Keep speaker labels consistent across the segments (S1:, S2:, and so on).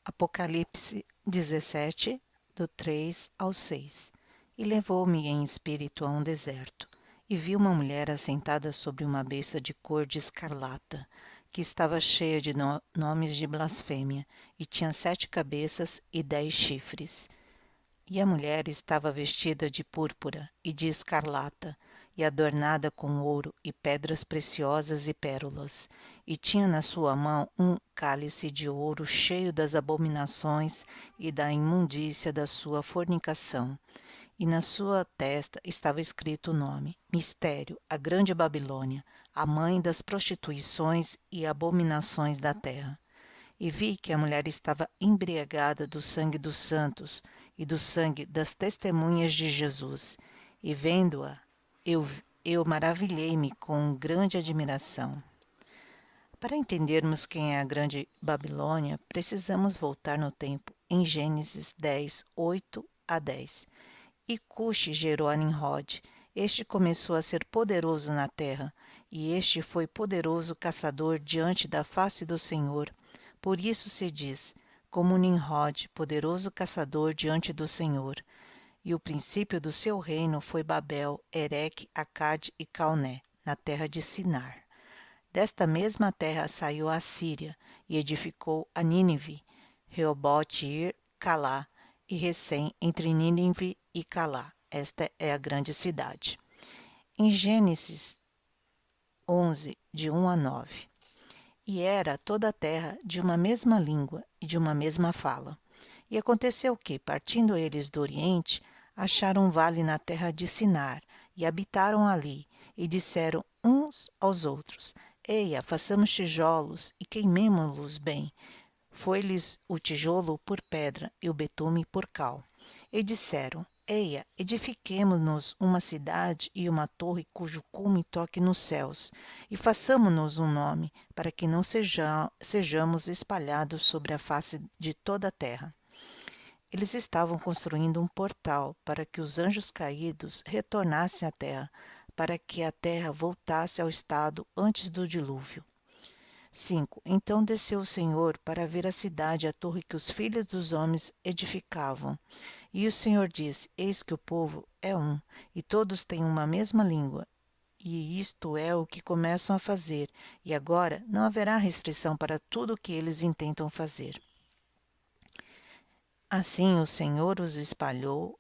S1: Apocalipse 17, do 3 ao 6. E levou-me em espírito a um deserto, e vi uma mulher assentada sobre uma besta de cor de escarlata, que estava cheia de nomes de blasfêmia, e tinha 7 cabeças e 10 chifres. E a mulher estava vestida de púrpura e de escarlata, e adornada com ouro e pedras preciosas e pérolas, e tinha na sua mão um cálice de ouro cheio das abominações e da imundícia da sua fornicação. E na sua testa estava escrito o nome: Mistério, a Grande Babilônia, a mãe das prostituições e abominações da terra. E vi que a mulher estava embriagada do sangue dos santos e do sangue das testemunhas de Jesus. E vendo-a, eu maravilhei-me com grande admiração. Para entendermos quem é a grande Babilônia, precisamos voltar no tempo, em Gênesis 10, 8 a 10. E Cuxi gerou a Nimrod. Este começou a ser poderoso na terra, e este foi poderoso caçador diante da face do Senhor. Por isso se diz, como Nimrod, poderoso caçador diante do Senhor. E o princípio do seu reino foi Babel, Ereque, Acade e Calné, na terra de Sinar. Desta mesma terra saiu a Síria, e edificou a Nínive, Reobote, Ir, Calá, e Recém, entre Nínive e Calá. Esta é a grande cidade. Em Gênesis 11, de 1 a 9. E era toda a terra de uma mesma língua e de uma mesma fala. E aconteceu que, partindo eles do Oriente, acharam um vale na terra de Sinar, e habitaram ali, e disseram uns aos outros: Eia, façamos tijolos e queimemo-los bem. Foi-lhes o tijolo por pedra e o betume por cal. E disseram: Eia, edifiquemo-nos uma cidade e uma torre cujo cume toque nos céus, e façamo-nos um nome, para que não sejamos espalhados sobre a face de toda a terra. Eles estavam construindo um portal para que os anjos caídos retornassem à terra, para que a terra voltasse ao estado antes do dilúvio. 5. Então desceu o Senhor para ver a cidade e a torre que os filhos dos homens edificavam. E o Senhor disse: Eis que o povo é um, e todos têm uma mesma língua. E isto é o que começam a fazer, e agora não haverá restrição para tudo o que eles intentam fazer. Assim o Senhor os espalhou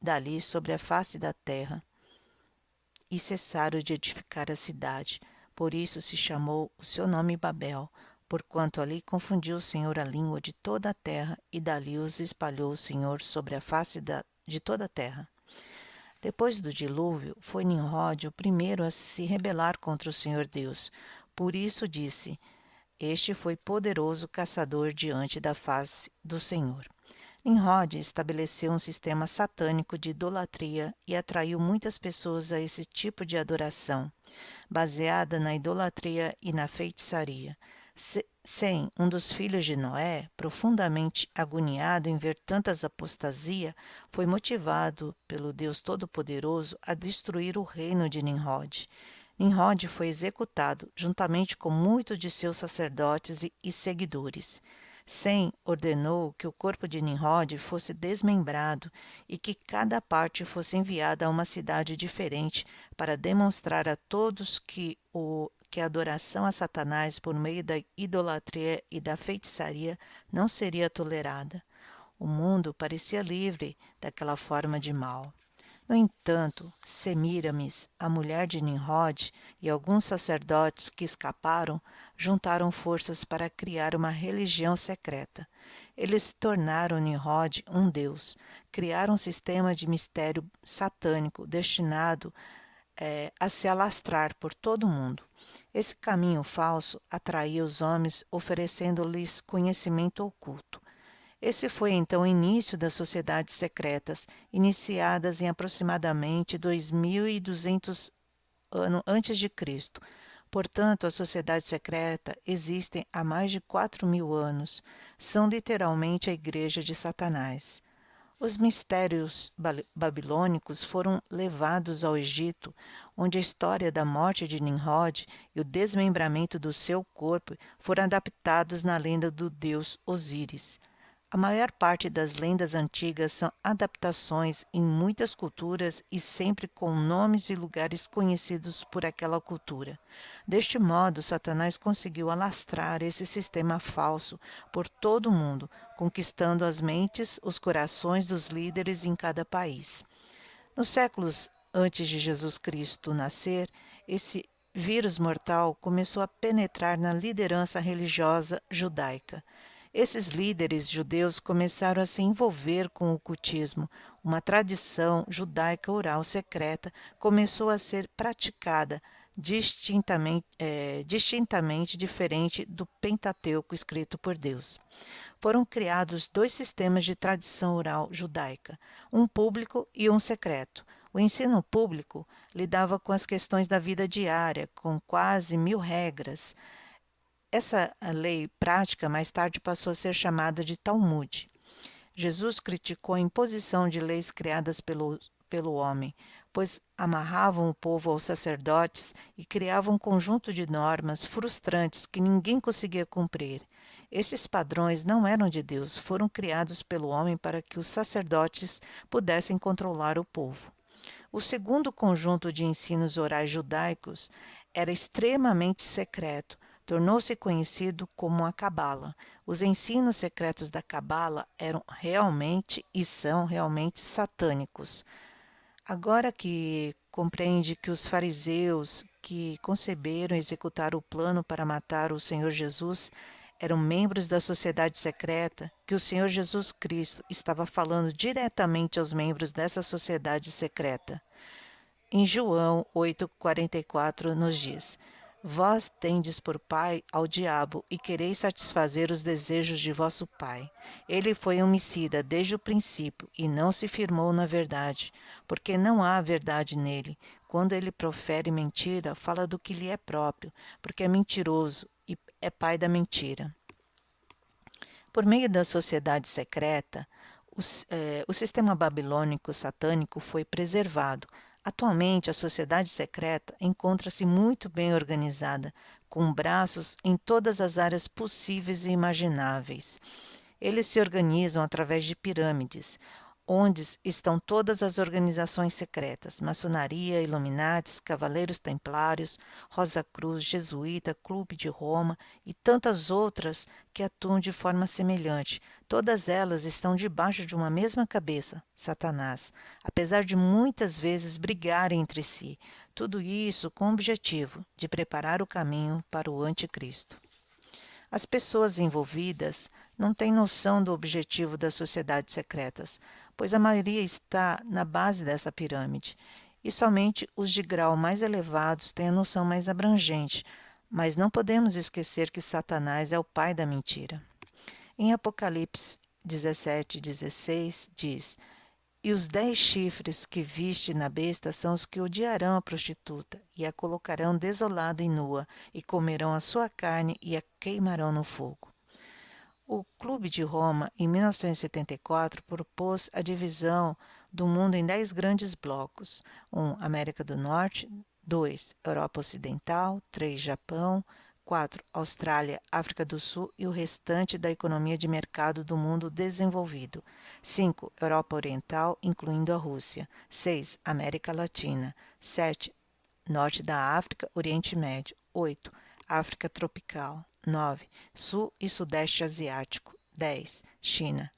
S1: dali sobre a face da terra, e cessaram de edificar a cidade. Por isso se chamou o seu nome Babel, porquanto ali confundiu o Senhor a língua de toda a terra, e dali os espalhou o Senhor sobre a face de toda a terra. Depois do dilúvio, foi Nimrod o primeiro a se rebelar contra o Senhor Deus. Por isso disse: Este foi poderoso caçador diante da face do Senhor. Nimrod estabeleceu um sistema satânico de idolatria e atraiu muitas pessoas a esse tipo de adoração, baseada na idolatria e na feitiçaria. Sem um dos filhos de Noé, profundamente agoniado em ver tantas apostasia, foi motivado pelo Deus Todo-Poderoso a destruir o reino de Nimrod. Nimrod foi executado, juntamente com muitos de seus sacerdotes e seguidores. Sem ordenou que o corpo de Nimrod fosse desmembrado e que cada parte fosse enviada a uma cidade diferente para demonstrar a todos que a adoração a Satanás por meio da idolatria e da feitiçaria não seria tolerada. O mundo parecia livre daquela forma de mal. No entanto, Semíramis, a mulher de Nimrod, e alguns sacerdotes que escaparam, juntaram forças para criar uma religião secreta. Eles tornaram Nimrod um deus, criaram um sistema de mistério satânico destinado a se alastrar por todo o mundo. Esse caminho falso atraía os homens, oferecendo-lhes conhecimento oculto. Esse foi então o início das sociedades secretas, iniciadas em aproximadamente 2200 anos antes de Cristo. Portanto, as sociedades secretas existem há mais de 4000 anos. São literalmente a igreja de Satanás. Os mistérios babilônicos foram levados ao Egito, onde a história da morte de Nimrod e o desmembramento do seu corpo foram adaptados na lenda do deus Osíris. A maior parte das lendas antigas são adaptações em muitas culturas e sempre com nomes e lugares conhecidos por aquela cultura. Deste modo, Satanás conseguiu alastrar esse sistema falso por todo o mundo, conquistando as mentes, os corações dos líderes em cada país. Nos séculos antes de Jesus Cristo nascer, esse vírus mortal começou a penetrar na liderança religiosa judaica. Esses líderes judeus começaram a se envolver com o cultismo. Uma tradição judaica oral secreta começou a ser praticada, distintamente diferente do Pentateuco escrito por Deus. Foram criados dois sistemas de tradição oral judaica, um público e um secreto. O ensino público lidava com as questões da vida diária, com quase 1000 regras. Essa lei prática mais tarde passou a ser chamada de Talmud. Jesus criticou a imposição de leis criadas pelo homem, pois amarravam o povo aos sacerdotes e criavam um conjunto de normas frustrantes que ninguém conseguia cumprir. Esses padrões não eram de Deus, foram criados pelo homem para que os sacerdotes pudessem controlar o povo. O segundo conjunto de ensinos orais judaicos era extremamente secreto, tornou-se conhecido como a Cabala. Os ensinos secretos da Cabala eram realmente e são realmente satânicos. Agora que compreende que os fariseus que conceberam e executaram o plano para matar o Senhor Jesus eram membros da sociedade secreta, que o Senhor Jesus Cristo estava falando diretamente aos membros dessa sociedade secreta. Em João 8,44 nos diz: Vós tendes por pai ao diabo e quereis satisfazer os desejos de vosso pai. Ele foi homicida desde o princípio e não se firmou na verdade, porque não há verdade nele. Quando ele profere mentira, fala do que lhe é próprio, porque é mentiroso e é pai da mentira. Por meio da sociedade secreta, o sistema babilônico satânico foi preservado. Atualmente, a sociedade secreta encontra-se muito bem organizada, com braços em todas as áreas possíveis e imagináveis. Eles se organizam através de pirâmides, onde estão todas as organizações secretas: maçonaria, Illuminates, Cavaleiros Templários, Rosa Cruz, Jesuíta, Clube de Roma e tantas outras que atuam de forma semelhante. Todas elas estão debaixo de uma mesma cabeça, Satanás, apesar de muitas vezes brigarem entre si. Tudo isso com o objetivo de preparar o caminho para o anticristo. As pessoas envolvidas não têm noção do objetivo das sociedades secretas, pois a maioria está na base dessa pirâmide, e somente os de grau mais elevados têm a noção mais abrangente, mas não podemos esquecer que Satanás é o pai da mentira. Em Apocalipse 17:16 diz: E os 10 chifres que viste na besta são os que odiarão a prostituta, e a colocarão desolada e nua, e comerão a sua carne e a queimarão no fogo. O Clube de Roma, em 1974, propôs a divisão do mundo em 10 grandes blocos: 1. América do Norte, 2. Europa Ocidental, 3. Japão, 4. Austrália, África do Sul e o restante da economia de mercado do mundo desenvolvido. 5. Europa Oriental, incluindo a Rússia. 6. América Latina. 7. Norte da África, Oriente Médio. 8. África Tropical. 9. Sul e Sudeste Asiático. 10. China.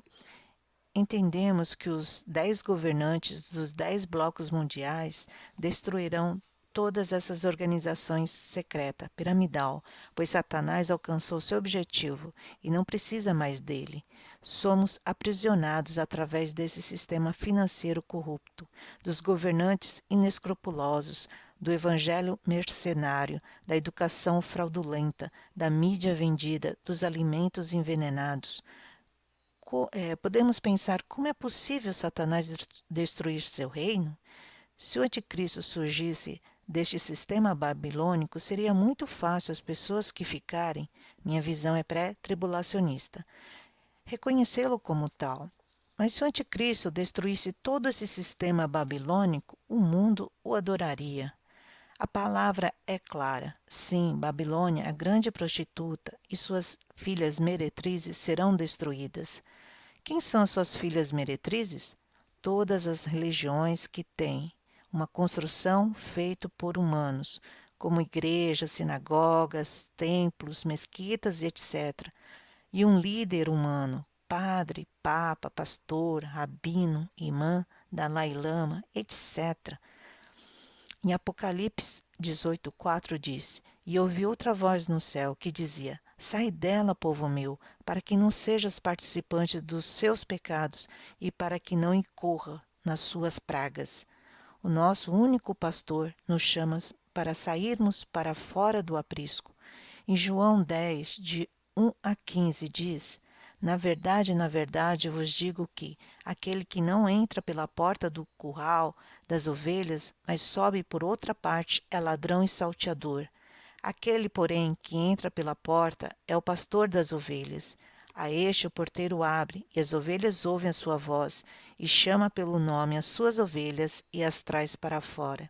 S1: Entendemos que os 10 governantes dos 10 blocos mundiais destruirão todas essas organizações secreta, piramidal, pois Satanás alcançou seu objetivo e não precisa mais dele. Somos aprisionados através desse sistema financeiro corrupto, dos governantes inescrupulosos, do evangelho mercenário, da educação fraudulenta, da mídia vendida, dos alimentos envenenados. Podemos pensar como é possível Satanás destruir seu reino? Se o anticristo surgisse deste sistema babilônico, seria muito fácil as pessoas que ficarem, minha visão é pré-tribulacionista, reconhecê-lo como tal. Mas se o anticristo destruísse todo esse sistema babilônico, o mundo o adoraria. A palavra é clara. Sim, Babilônia, a grande prostituta, e suas filhas meretrizes serão destruídas. Quem são as suas filhas meretrizes? Todas as religiões que têm uma construção feita por humanos, como igrejas, sinagogas, templos, mesquitas e etc. E um líder humano, padre, papa, pastor, rabino, imã, Dalai Lama, etc. Em Apocalipse 18:4 diz: E ouvi outra voz no céu que dizia: Sai dela, povo meu, para que não sejas participante dos seus pecados e para que não incorra nas suas pragas. O nosso único pastor nos chama para sairmos para fora do aprisco. Em João 10, de 1 a 15, diz: na verdade, vos digo que aquele que não entra pela porta do curral das ovelhas, mas sobe por outra parte, é ladrão e salteador. Aquele, porém, que entra pela porta é o pastor das ovelhas. A este o porteiro abre, e as ovelhas ouvem a sua voz, e chama pelo nome as suas ovelhas e as traz para fora.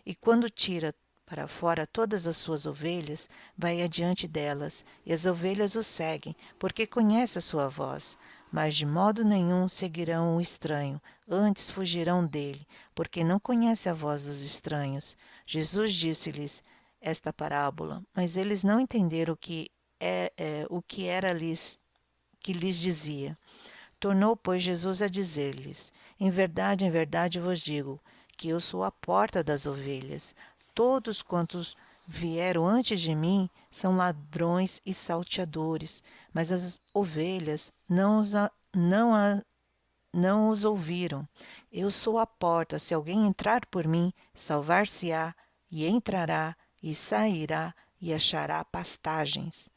S1: E quando tira para fora todas as suas ovelhas, vai adiante delas, e as ovelhas o seguem, porque conhece a sua voz. Mas de modo nenhum seguirão o estranho, antes fugirão dele, porque não conhece a voz dos estranhos. Jesus disse-lhes esta parábola, mas eles não entenderam o que era que lhes dizia. Tornou, pois, Jesus a dizer-lhes: em verdade vos digo, que eu sou a porta das ovelhas. Todos quantos vieram antes de mim são ladrões e salteadores, mas as ovelhas não os ouviram. Eu sou a porta, se alguém entrar por mim, salvar-se-á, e entrará, e sairá, e achará pastagens.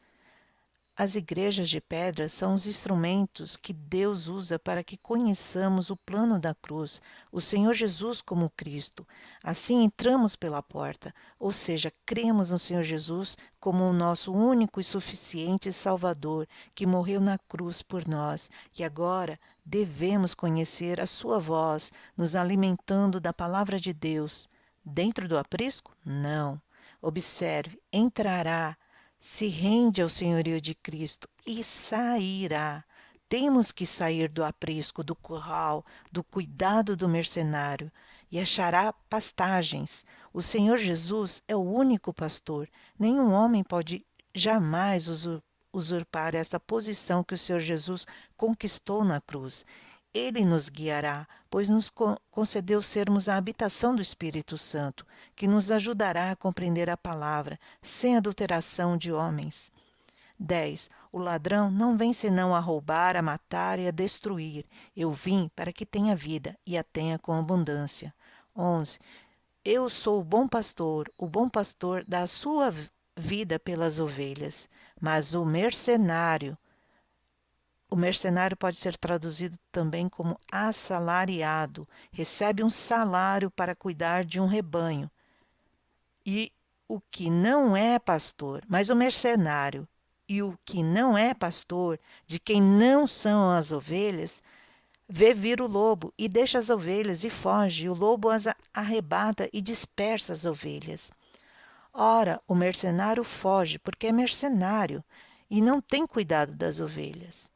S1: As igrejas de pedra são os instrumentos que Deus usa para que conheçamos o plano da cruz, o Senhor Jesus como Cristo. Assim entramos pela porta, ou seja, cremos no Senhor Jesus como o nosso único e suficiente Salvador, que morreu na cruz por nós, e agora devemos conhecer a sua voz, nos alimentando da palavra de Deus. Dentro do aprisco? Não. Observe, entrará, se rende ao senhorio de Cristo e sairá. Temos que sair do aprisco, do curral, do cuidado do mercenário, e achará pastagens. O Senhor Jesus é o único pastor. Nenhum homem pode jamais usurpar esta posição que o Senhor Jesus conquistou na cruz. Ele nos guiará, pois nos concedeu sermos a habitação do Espírito Santo, que nos ajudará a compreender a palavra, sem adulteração de homens. 10. O ladrão não vem senão a roubar, a matar e a destruir. Eu vim para que tenha vida e a tenha com abundância. 11. Eu sou o bom pastor dá a sua vida pelas ovelhas, mas o mercenário pode ser traduzido também como assalariado. Recebe um salário para cuidar de um rebanho. E o que não é pastor, mas o mercenário e o que não é pastor, de quem não são as ovelhas, vê vir o lobo e deixa as ovelhas e foge. E o lobo as arrebata e dispersa as ovelhas. Ora, o mercenário foge porque é mercenário e não tem cuidado das ovelhas.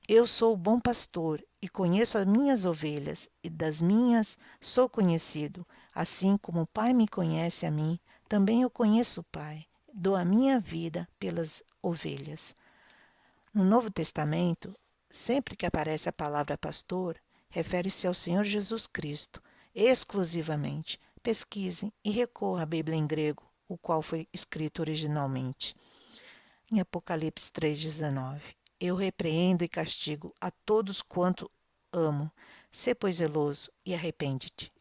S1: Eu sou o bom pastor e conheço as minhas ovelhas, e das minhas sou conhecido. Assim como o Pai me conhece a mim, também eu conheço o Pai. Dou a minha vida pelas ovelhas. No Novo Testamento, sempre que aparece a palavra pastor, refere-se ao Senhor Jesus Cristo, exclusivamente. Pesquisem e recorram à Bíblia em grego, o qual foi escrito originalmente. Em Apocalipse 3,19. Eu repreendo e castigo a todos quanto amo. Sê, pois, zeloso e arrepende-te.